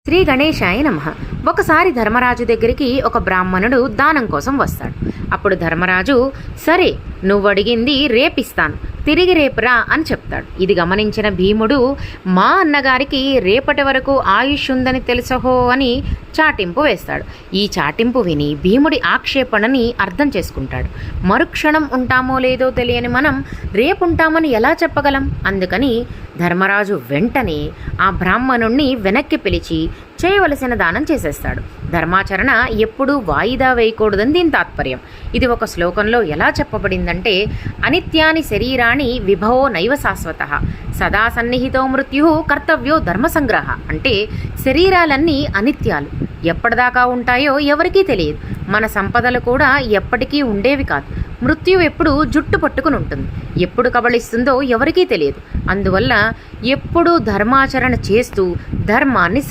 శ్రీ గణేశాయ నమః. ఒకసారి ధర్మరాజు దగ్గరికి ఒక బ్రాహ్మణుడు దానం కోసం వస్తాడు. అప్పుడు ధర్మరాజు, సరే నువ్వు అడిగింది రేపిస్తాను, తిరిగి రేపురా అని చెప్తాడు. ఇది గమనించిన భీముడు, మా అన్నగారికి రేపటి వరకు ఆయుష్ ఉందని తెలుసహో అని చాటింపు వేస్తాడు. ఈ చాటింపు విని భీముడి ఆక్షేపణని అర్థం చేసుకుంటాడు. మరుక్షణం ఉంటామో లేదో తెలియని మనం రేపుంటామని ఎలా చెప్పగలం? అందుకని ధర్మరాజు వెంటనే ఆ బ్రాహ్మణుణ్ణి వెనక్కి పిలిచి చేయవలసిన దానం చేసేస్తాడు. ధర్మాచరణ ఎప్పుడూ వాయిదా వేయకూడదని దీని తాత్పర్యం. ఇది ఒక శ్లోకంలో ఎలా చెప్పబడిందంటే, అనిత్యాని శరీరాణి విభవో నైవ శాశ్వత సదా సన్నిహితో మృత్యు కర్తవ్యో ధర్మసంగ్రహ. అంటే శరీరాలన్నీ అనిత్యాలు, ఎప్పటిదాకా ఉంటాయో ఎవరికీ తెలియదు. మన సంపదలు కూడా ఎప్పటికీ ఉండేవి కాదు. మృత్యు ఎప్పుడు జుట్టు పట్టుకుని ఉంటుంది, ఎప్పుడు కబళిస్తుందో ఎవరికీ తెలియదు. అందువల్ల ఎప్పుడూ ధర్మాచరణ చేస్తూ ధర్మాన్ని